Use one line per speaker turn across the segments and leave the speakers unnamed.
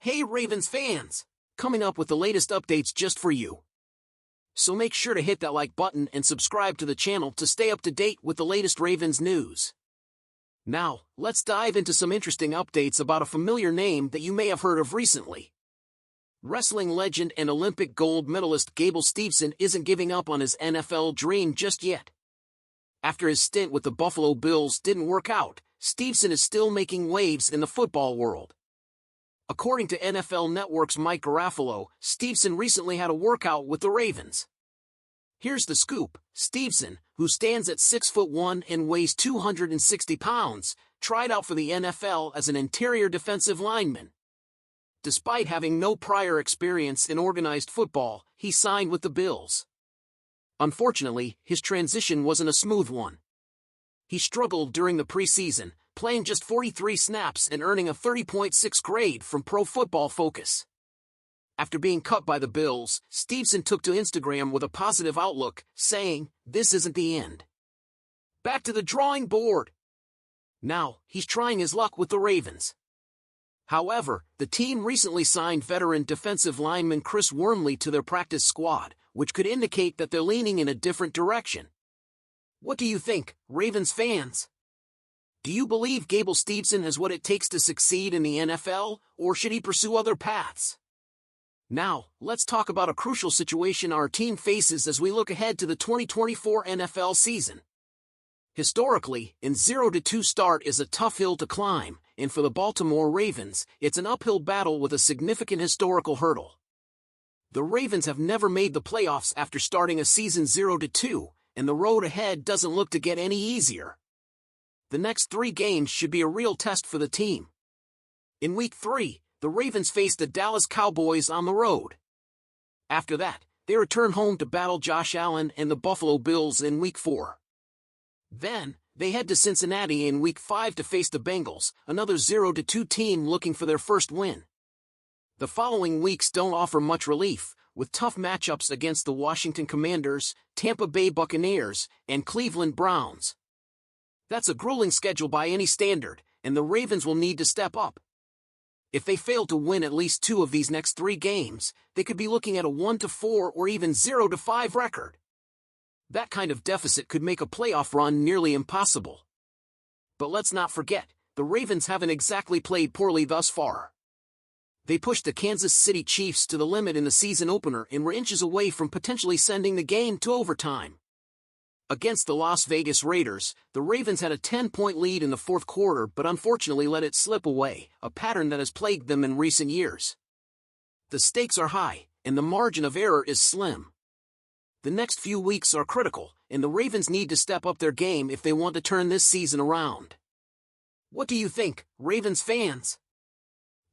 Hey Ravens fans! Coming up with the latest updates just for you. So make sure to hit that like button and subscribe to the channel to stay up to date with the latest Ravens news. Now, let's dive into some interesting updates about a familiar name that you may have heard of recently. Wrestling legend and Olympic gold medalist Gable Steveson isn't giving up on his NFL dream just yet. After his stint with the Buffalo Bills didn't work out, Steveson is still making waves in the football world. According to NFL Network's Mike Garafolo, Steveson recently had a workout with the Ravens. Here's the scoop. Steveson, who stands at 6'1" and weighs 260 pounds, tried out for the NFL as an interior defensive lineman. Despite having no prior experience in organized football, he signed with the Bills. Unfortunately, his transition wasn't a smooth one. He struggled during the preseason, playing just 43 snaps and earning a 30.6 grade from Pro Football Focus. After being cut by the Bills, Steveson took to Instagram with a positive outlook, saying, "This isn't the end. Back to the drawing board." Now, he's trying his luck with the Ravens. However, the team recently signed veteran defensive lineman Chris Wormley to their practice squad, which could indicate that they're leaning in a different direction. What do you think, Ravens fans? Do you believe Gable Steveson has what it takes to succeed in the NFL, or should he pursue other paths? Now, let's talk about a crucial situation our team faces as we look ahead to the 2024 NFL season. Historically, an 0-2 start is a tough hill to climb, and for the Baltimore Ravens, it's an uphill battle with a significant historical hurdle. The Ravens have never made the playoffs after starting a season 0-2, and the road ahead doesn't look to get any easier. The next 3 games should be a real test for the team. In Week 3, the Ravens face the Dallas Cowboys on the road. After that, they return home to battle Josh Allen and the Buffalo Bills in Week 4. Then, they head to Cincinnati in Week 5 to face the Bengals, another 0-2 team looking for their first win. The following weeks don't offer much relief, with tough matchups against the Washington Commanders, Tampa Bay Buccaneers, and Cleveland Browns. That's a grueling schedule by any standard, and the Ravens will need to step up. If they fail to win at least 2 of these next 3 games, they could be looking at a 1-4 or even 0-5 record. That kind of deficit could make a playoff run nearly impossible. But let's not forget, the Ravens haven't exactly played poorly thus far. They pushed the Kansas City Chiefs to the limit in the season opener and were inches away from potentially sending the game to overtime. Against the Las Vegas Raiders, the Ravens had a 10-point lead in the fourth quarter but unfortunately let it slip away, a pattern that has plagued them in recent years. The stakes are high, and the margin of error is slim. The next few weeks are critical, and the Ravens need to step up their game if they want to turn this season around. What do you think, Ravens fans?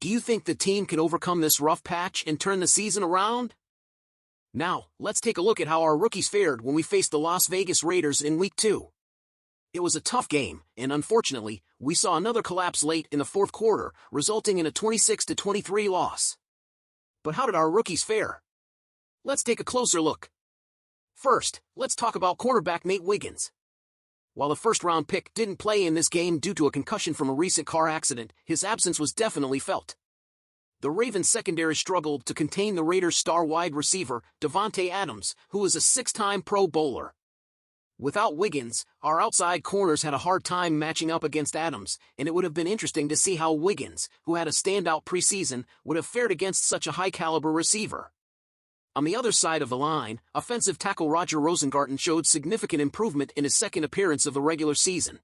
Do you think the team can overcome this rough patch and turn the season around? Now, let's take a look at how our rookies fared when we faced the Las Vegas Raiders in Week 2. It was a tough game, and unfortunately, we saw another collapse late in the fourth quarter, resulting in a 26-23 loss. But how did our rookies fare? Let's take a closer look. First, let's talk about cornerback Nate Wiggins. While the first-round pick didn't play in this game due to a concussion from a recent car accident, his absence was definitely felt. The Ravens secondary struggled to contain the Raiders' star wide receiver, Davante Adams, who is a 6-time Pro Bowler. Without Wiggins, our outside corners had a hard time matching up against Adams, and it would have been interesting to see how Wiggins, who had a standout preseason, would have fared against such a high-caliber receiver. On the other side of the line, offensive tackle Roger Rosengarten showed significant improvement in his second appearance of the regular season.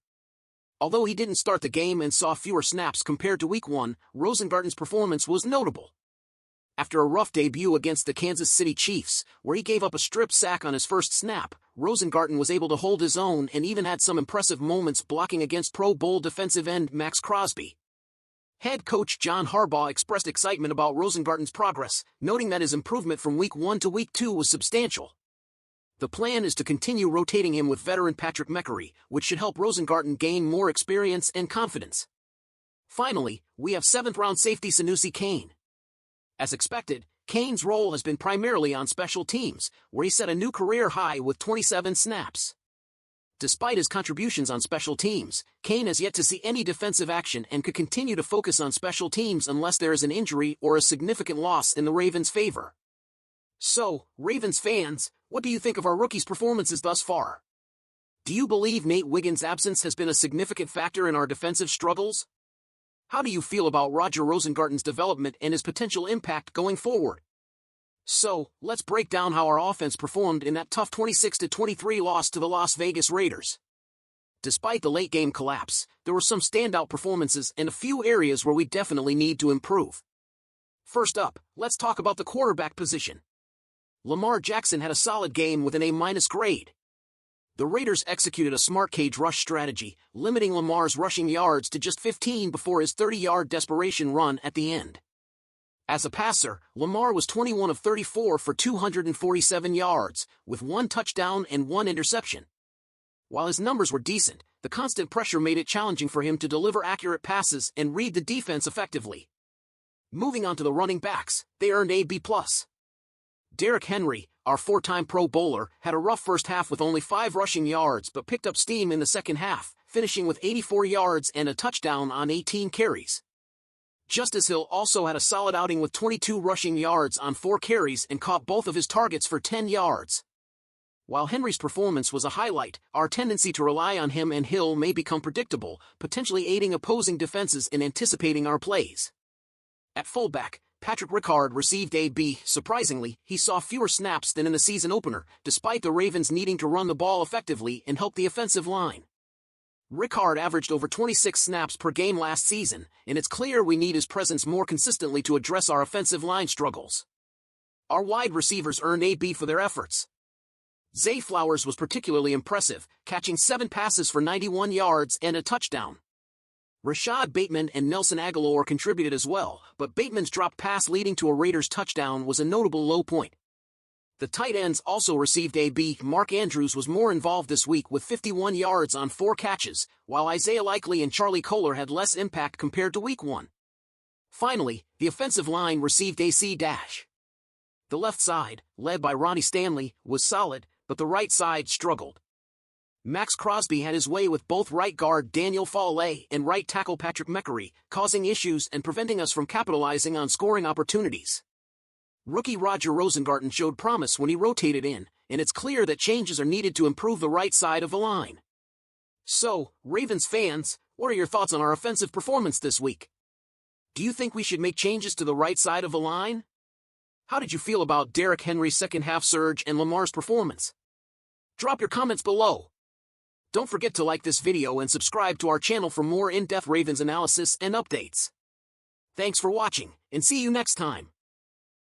Although he didn't start the game and saw fewer snaps compared to Week 1, Rosengarten's performance was notable. After a rough debut against the Kansas City Chiefs, where he gave up a strip sack on his first snap, Rosengarten was able to hold his own and even had some impressive moments blocking against Pro Bowl defensive end Max Crosby. Head coach John Harbaugh expressed excitement about Rosengarten's progress, noting that his improvement from Week 1 to Week 2 was substantial. The plan is to continue rotating him with veteran Patrick McCrary, which should help Rosengarten gain more experience and confidence. Finally, we have 7th-round safety Sanusi Kane. As expected, Kane's role has been primarily on special teams, where he set a new career high with 27 snaps. Despite his contributions on special teams, Kane has yet to see any defensive action and could continue to focus on special teams unless there is an injury or a significant loss in the Ravens' favor. So, Ravens fans, what do you think of our rookies' performances thus far? Do you believe Nate Wiggins' absence has been a significant factor in our defensive struggles? How do you feel about Roger Rosengarten's development and his potential impact going forward? So, let's break down how our offense performed in that tough 26-23 loss to the Las Vegas Raiders. Despite the late-game collapse, there were some standout performances and a few areas where we definitely need to improve. First up, let's talk about the quarterback position. Lamar Jackson had a solid game with an A- grade. The Raiders executed a smart cage rush strategy, limiting Lamar's rushing yards to just 15 before his 30-yard desperation run at the end. As a passer, Lamar was 21 of 34 for 247 yards, with 1 touchdown and 1 interception. While his numbers were decent, the constant pressure made it challenging for him to deliver accurate passes and read the defense effectively. Moving on to the running backs, they earned a B+. Derrick Henry, our 4-time Pro Bowler, had a rough first half with only 5 rushing yards but picked up steam in the second half, finishing with 84 yards and a touchdown on 18 carries. Justice Hill also had a solid outing with 22 rushing yards on 4 carries and caught both of his targets for 10 yards. While Henry's performance was a highlight, our tendency to rely on him and Hill may become predictable, potentially aiding opposing defenses in anticipating our plays. At fullback, Patrick Ricard received a B. Surprisingly, he saw fewer snaps than in the season opener, despite the Ravens needing to run the ball effectively and help the offensive line. Ricard averaged over 26 snaps per game last season, and it's clear we need his presence more consistently to address our offensive line struggles. Our wide receivers earned a B for their efforts. Zay Flowers was particularly impressive, catching 7 passes for 91 yards and a touchdown. Rashad Bateman and Nelson Aguilar contributed as well, but Bateman's dropped pass leading to a Raiders touchdown was a notable low point. The tight ends also received a B. Mark Andrews was more involved this week with 51 yards on 4 catches, while Isaiah Likely and Charlie Kolar had less impact compared to Week 1. Finally, the offensive line received a C-. The left side, led by Ronnie Stanley, was solid, but the right side struggled. Max Crosby had his way with both right guard Daniel Faalele and right tackle Patrick Meckery, causing issues and preventing us from capitalizing on scoring opportunities. Rookie Roger Rosengarten showed promise when he rotated in, and it's clear that changes are needed to improve the right side of the line. So, Ravens fans, what are your thoughts on our offensive performance this week? Do you think we should make changes to the right side of the line? How did you feel about Derrick Henry's second-half surge and Lamar's performance? Drop your comments below. Don't forget to like this video and subscribe to our channel for more in-depth Ravens analysis and updates. Thanks for watching, and see you next time.